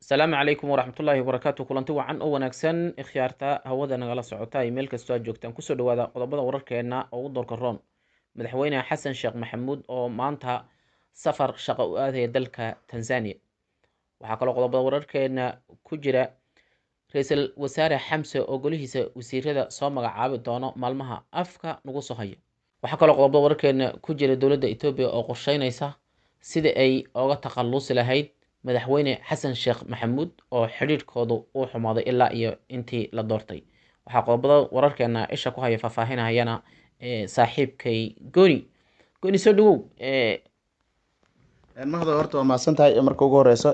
السلام عليكم ورحمة الله وبركاته kulanti wacan oo wanaagsan ikhyaarta hawada nagala socota ay meel kastoo aad joogtaan kusoo dhawaada qodobada wararkeena ugu doorka roon madaxweyne xasan sheekh maxamuud oo maanta safar shaqo u aadaya dalka Tanzania waxaa kaloo qodobada wararkeena ku jira ra'iisul wasaare xamse oo golihiisa wasiirada soo magacaabi doono maalmaha afka nagu soo haya waxaa kaloo qodobada wararkeena ku jira dowladda Itoobiya oo qorsheynaysa sidii ay uga takhalusi lahayd madaxweyne xasan sheekh maxamuud oo xidhiidhkoodu uu xumaaday ilaa iyo intii la doortay waxaa qodobada wararkeena isha ku haya faahfaahinayana saaxiibkay gooni soo dhawow mahdo horta waa mahadsantahay marka ugu horeyso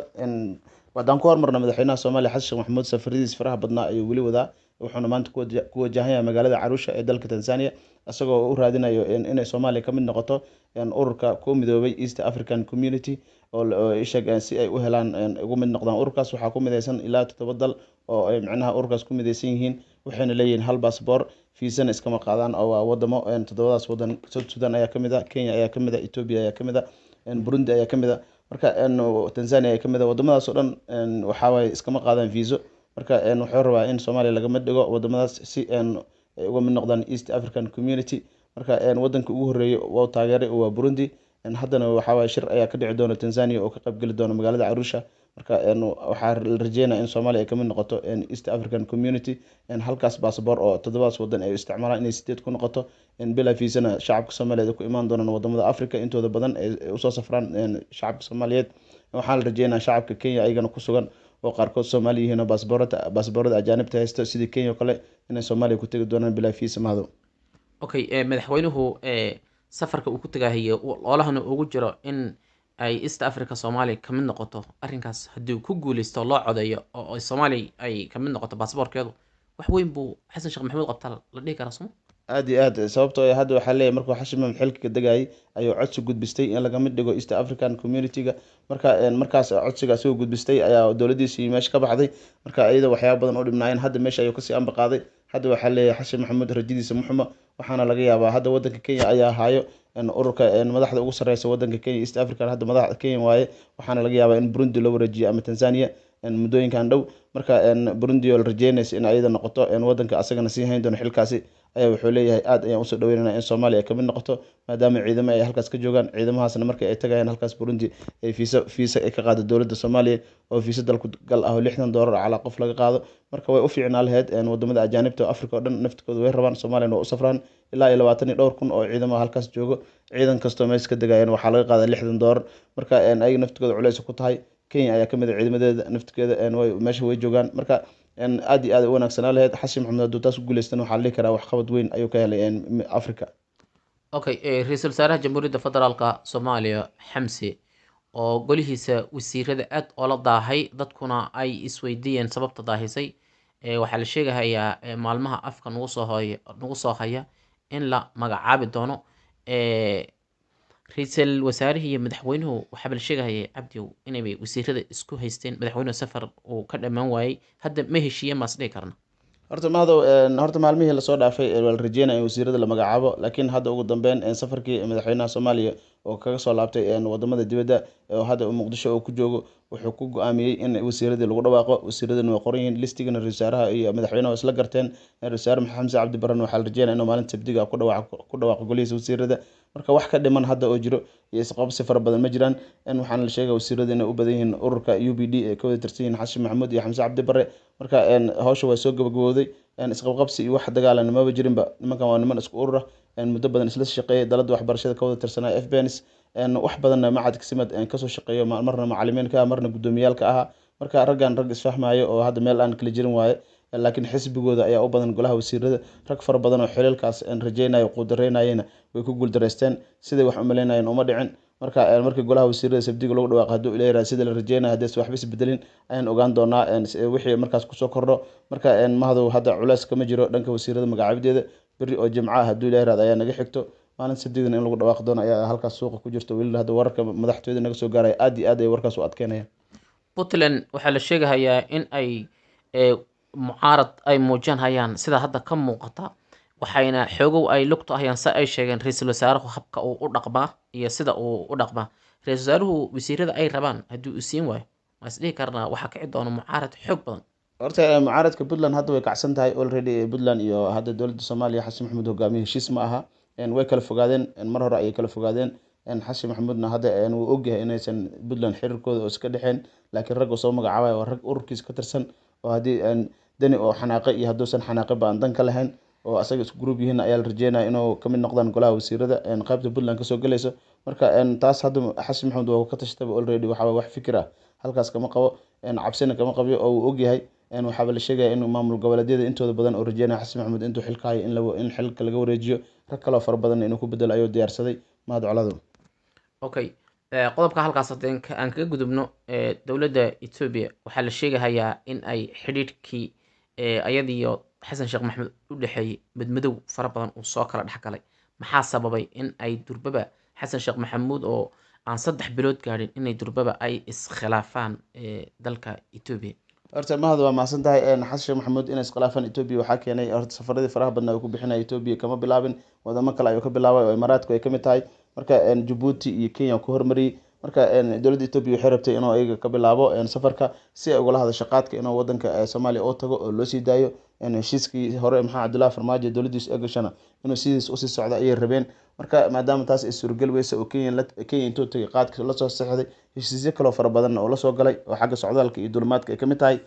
wadaan ku hormarna madaxweynaha Soomaaliya xasan sheekh maxamuud safaradiisa faraha badnaa ayuu weli wadaa wuxuuna maanta ku wajahan magaalada Arusha ee dalka Tanzania asagoo u raadinayo inay Soomaaliya ka mid noqoto ururka ku midoobay East African Community oo ishaga si ay u helaan ugu mid noqdaan ururkaas waxaa ku midaysan ilaa 7 dal oo ay macnaha ururkaas ku midaysan yihiin waxayna leeyihiin hal passport fiisana iskama qaadaan oo wadamo 7daas wadan South Sudan ayaa kamid ah Kenya ayaa kamid ah Ethiopia ayaa kamid ah Burundi ayaa kamid ah marka Tanzania ayaa kamid ah wadamadaas oo dhan waxa way iskama qaadaan fiiso marka wuxuu rabaa in Soomaaliya laga mid dhigo wadamadaas si ay uga mid noqdaan East African Community marka wadanka ugu horeeyay waa taageeray waa Burundi haddana waxa way shir ayaa ka dhici doona Tanzania oo ka qayb gali doona magaalada Arusha marka waxa la rajeynayaa in Soomaaliya ay ka mid noqoto East African Community halkaas passport oo 7daas wadan ay isticmaalaan inay 8 ku noqoto bila fiisana shacabka Soomaaliyeed ku imaan doonaan wadamada Afrika intooda badan ay u soo safraan shacabka Soomaaliyeed waxaa la rajeynayaa shacabka Kenya ayagana ku sugan oo qaarkood Soomaali yihiin passportada ajaanibta haysta sidii Kenya kale inay Soomaaliya ku tagi doonaan bila fiisa mahdo madaxweynuhu safarka uu ku tagaayo olahana ugu jiro in ay East Africa Soomaaliya ka mid noqoto arrinkaas haddii ku guuleysto loo codeeyo oo Soomaaliya ay ka mid noqoto passportkeedu wax weyn buu xasan sheekh maxamuud qabtaa la dhihi karaa soo aad iyo aad sababtoo ah hadda waxa leeyahay markuu xasan maxamuud xilka dagayay ayuu codsi gudbistay in laga mid dhigo East African Community-ga markaas codsiga soo gudbistay ayaa dowladdiisa meesha ka baxday marka ayada waxyaabo badan oo dhibnaayeen hadda meesha ayuu ka sii amba qaaday hadda waxa leeyahay xasan maxamuud rajadiisa muxuma waxaana laga yaabaa hadda wadanka Kenya ayaa hayo ururka madaxda ugu sareysa wadanka Kenya East Africa hadda madaxda Kenya waaye waxaana laga yaabaa in Burundi loo wareejiyo ama Tanzania muddooyinkan dhow marka Burundi oo la rajeynaysa in ayada noqoto wadanka asagana sii hayn doono xilkaasi ayaa wuxuu leeyahay aad ayaan u soo dhaweynaynaa in Soomaaliya ay ka mid noqoto maadaama ciidamo ay halkaas ka joogaan ciidamahaasna markay ay tagayaan halkaas Burundi ay fiisa ay ka qaado dowladda Soomaaliya oo fiisa dalku gal ah $60 cala qof laga qaado marka way u fiicnaa lahayd wadamada ajaanibta Afrika oo dhan naftkooda way rabaan Soomaaliya oo u safraan ilaa 22 kun oo ciidamo halkaas joogo ciidan kasto meesha ka dagayaan waxaa laga qaadaa $60 marka ay naftkooda culays ku tahay Kenya ayaa kamid ah ciidamadeeda naftkooda meesha way joogaan marka aad iyo aad u wanaagsanaa lahayd xasan maxamuud hadduu taas ku guuleystana waxaa la dhihi karaa wax qabad weyn ayuu ka helay Afrika ra'iisul wasaaraha jamhuuriyadda federaalka Soomaaliya xamse oo golihiisa wasiirada aad oola daahay dadkuna ay isweydiiyeen sababta daahisay waxaa la sheegayaa maalmaha afka nagu soo haya in la magacaabi doono ra'iisul wasaarihi iyo madaxweynuhu waxaa la sheegayay cabdiyow inay wasiirada isku haysteen madaxweynuhu safar uu ka dhamaan waayay hadda ma heshiiyeen maas dhihi karna horta maalmihii lasoo dhaafay waa la rajeynaya in wasiirada la magacaabo laakiin hadda ugu dambeyn safarkii madaxweynaha Soomaaliya oo kaga soo laabtay wadamada dibadda oo hadda Muqdisho oo ku joogo wuxuu ku go'aamiyay in wasiiradii lagu dhawaaqo wasiiradana way qoran yihiin listigana ra'iisul wasaaraha iyo madaxweynaha isla garteen ra'iisul wasaare Xamse Cabdi Barre waxaa la rajeynaya inuu maalinta Sabtida ku dhawaaqo golihiisa wasiirada marka wax ka dhiman hadda oo jiro iyo isqabsi fara badan ma jiraan waxaan la sheegay wasiirada inay u badan yihiin ururka UPD ee ka wada tirsan yihiin xasan maxamuud iyo Xamse Cabdi Barre marka hawsha way soo gabagabowday isqabqabsi iyo wax dagaalan ma jirinba nimankan waa niman isku urur ah muddo badan isla shaqeeyay dalada waxbarashada ka wada tirsanaa FBNS wax badan macad kisimad ka soo shaqeeyo marna macallimiin ka marna gudoomiyaalka aha marka raggan rag isfahmaayo oo hadda meel aan kala jirin waaye laakiin xisbigooda ayaa u badan golaha wasiirada rag fara badan oo xililkaas rajeynayo quudareynayna way ku guuldareysteen sidii wax u maleynayeen uma dhicin markii golaha wasiirada Sabtida lagu dhawaaqo haduu ilaahay sida la rajeynayo hadii waxba isbedelin ayaan ogaan doonaa wixii markaas ku soo kordho marka mahadu hadda culays kama jiro dhanka wasiirada magacaabideeda bari oo jimcaha haduu ilaahay ayaa naga xigto maalin Sabtida in lagu dhawaaqo doono ayaa halkaas suuqa ku jirto weli hadda wararka madaxtooyada naga soo gaaray aad iyo aad ay warkaas u adkeynayaan Puntland waxaa la sheegayaa in ay mucaarad ay muujin hayaan sida hadda ka muuqata waxayna xoogow ay lugto hayaan si ay sheegeen ra'iisul wasaaruhu habka uu u dhaqmaa iyo sida uu u dhaqmaa ra'iisul wasaaruhu wasiirada ay rabaan haddii uu siin waayo ma is dhihi karnaa waxaa kici doona mucaarad xoog badan. horta mucaaradka Puntland hadda way kacsan tahay already. Puntland iyo hadda dowladda Soomaaliya Xasan Maxamuud hogaamiye heshiis ma aha. Way kala fogaadeen, mar hore ayay kala fogaadeen. Xasan Maxamuudna hadda wuu ogyahay inaysan Puntland xiriirkooda oo iska dhexeen, laakiin rag oo soo magacaabaya waa rag ururkiisa ka tirsan, oo haddii dani oo xanaaqe iyo hadduusan xanaaqe ba aan dan ka lahayn oo asaga isku group yihiin ayaa la rajeynaya inuu ka mid noqdaan golaha wasiirada qaybta Puntland kasoo galayso. Marka taas hadda Xasan Maxamuud waa ka tashtaba already. waxa wax fikir ah halkaas kama qabo, cabsina kama qabiyo oo uu ogyahay. waxaaba la sheegaya in maamul goboleedyada intooda badan oo rajeynaya Xasan Maxamuud intuu xilka hayo in xilka laga wareejiyo, rag kale oo fara badan inuu ku bedelo ayuu diyaarsaday. mahad colado. Okay, qodobka halkaas haddii aan kaga gudubno, dowladda Ethiopia waxaa la sheegayaa in ay xidhiidhkii ayadiyo xasan sheekh maxamed u dhexeeyey madmadow fara badan uu soo kala dhex galay. maxaa sababay in ay durbaba xasan sheekh maxamuud oo aan 3 bilood gaadhin inay durbaba ay iskhilaafaan dalka Ethiopia? horta mahad waa mahadsan tahay. Xasan Sheekh Maxamuud inay iskhilaafaan Ethiopia waxaa keenay horta safaradii faraha badnaa uu ku bixinaya Ethiopia kama bilaabin, wadamo kale ayuu ka bilaabay oo Imaaraadku ay ka mid tahay. marka Djibouti iyo Kenya ku hormariyay. marka dowladda Ethiopia waxay rabtay inuu ayaga ka bilaabo safarka si ay ugala hadasho qaadka inuu wadanka Soomaaliya oo tago oo loo sii daayo. heshiiskii hore maxamed cabdullaahi farmaajo dowladdiisu ay gashana inuu sidiis usii socdo ayay rabeen. marka maadaama taas ay suuragal weysa oo Kenya intuu tagay qaadka lasoo saxday, heshiisyo kaloo fara badan oo lasoo galay oo xagga socdaalka iyo dulimaadka ay ka mid tahay.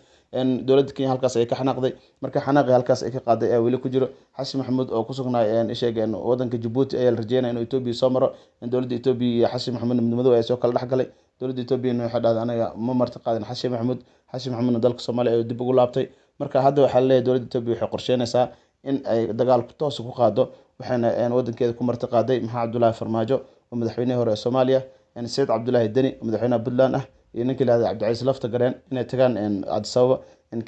dowladda Kenya halkaas ay ka xanaaqday. marka xanaaqii halkaas ay ka qaaday ayaa weli ku jiro. Xasan Maxamuud oo ku sugnaa sheegeen wadanka Djibouti ayaa la rajeynaya inuu Ethiopia soo maro. dowladda Ethiopia iyo Xasan Maxamuud midnimadu ay soo kala dhex galay. dowladda Ethiopia waxay dhahday anaga ma marti qaadin Xasan Maxamuud. Xasan Maxamuudna dalka Soomaaliya ayuu dib ugu laabtay. marka hadda waxaa la leeyahay dowladda Ethiopia waxay qorsheynaysaa in ay dagaal toos ku qaado, waxayna wadankeeda ku marti qaaday maxamed cabdullaahi farmaajo oo madaxweynihii hore ee Soomaaliya, Said Cabdullaahi Deni oo madaxweynaha Puntland ah, iyo ninkii la yiraahdo Cabdicasiis Laftagareen inay tagaan Addis Ababa,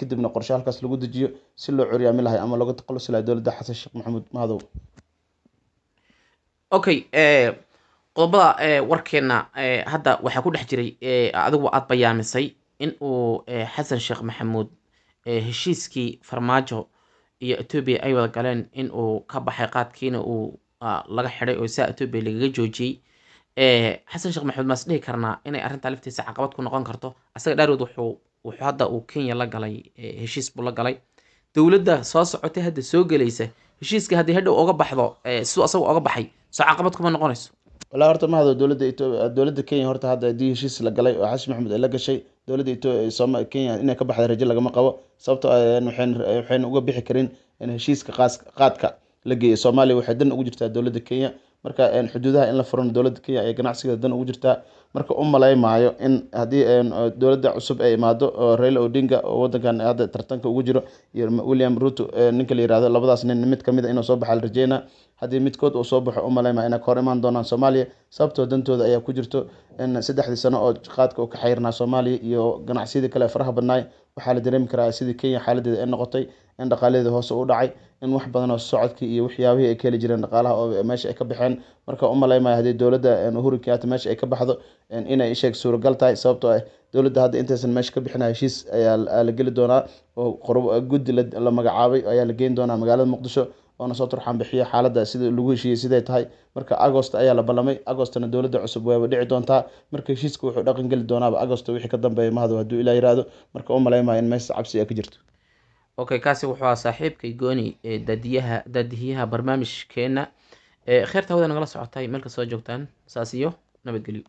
kadibna qorshe halkaas lagu dejiyo si loo curyaami lahay ama looga takhalusi lahay dowladda Xasan Sheekh Maxamuud. mahadow. Okay, qodobada warkeena hadda waxaa ku dhex jiray adigu aad bayaamisay in uu xasan sheekh maxamuud heshiiskii farmaajo iyo Ethiopia ay wada galeen in uu ka baxay qaadkiina uu laga xiray oo saa Ethiopia lagaga joojiyey. xasan sheekh maxamuud maas dhihi karnaa inay arrintaa laftiisa caqabad ku noqon karto. asaga dhaarwood wuxuu hadda uu Kenya la galay heshiis buu la galay. dowladda soo socotay hadda soo galaysa heshiiska haddii hadhow oga baxdo siduu asaga oga baxay soo caqabad kuma noqonayso. walaa horta mahado dowladda Kenya horta hadda haddii heshiis la galay oo Xasan Maxamuud ay la gashay, dowladda Kenya inay ka baxda rajo lagama qabo. sababtoo waxayna uga bixi karin in heshiiska qaadka la geeyo Soomaaliya waxay dan ugu jirtaa dowladda Kenya. marka xuduudaha in la furano dowladda Kenya ay ganacsiga dan ugu jirtaa. marka u malaymaayo in haddii dowladda cusub ay imaado oo Raila Odinga oo wadankan hadda tartanka ugu jiro iyo William Ruto ninka la yiraahdo, labadaas nin mid kamid ah inuu soo baxo la rajeynaa. haddii midkood uu soo baxo u malaymaayo inay ka hor imaan doonaan Soomaaliya, sababtoo dantooda ayaa ku jirto in 3 sano oo qaadka uu ka xayrnaa Soomaaliya iyo ganacsiyada kale faraha badnaay. waxaa la dareemi karaa sidii Kenya xaaladeeda ay noqotay in dhaqaaladeeda hoos u dhacay, in wax badan oo socodkii iyo waxyaabihii ay ka heli jireen dhaqaalaha oo meesha ay ka baxeen. marka u malaymaayo haddii dowladda Uhuru Kenyatta meesha ay ka baxdo inay sheeg suuragal tahay, sababtoo ah dowladda hadda intaysan meesha ka bixin heshiis ayaa la geli doonaa oo guddi la magacaabay ayaa la geyn doonaa magaalada Muqdisho oona soo turxaan bixiya xaaladda sida lagu heshiiyey siday tahay. marka Agost ayaa la ballamay. Agostna dowladda cusub way dhici doontaa. marka heshiiska wuxuu dhaqan geli doonaa Agost wixii ka dambeeya mahado hadduu Ilaahay yiraahdo. marka u malaymaayo in meesha cabsi ay ka jirto. Okay, kaasi wuxuu ahaa saaxiibkay gooni daadiyaha barnaamijkeena. kheyrta hawada nagala socotay meel ka soo joogtaan saas iyo nabadgelyo.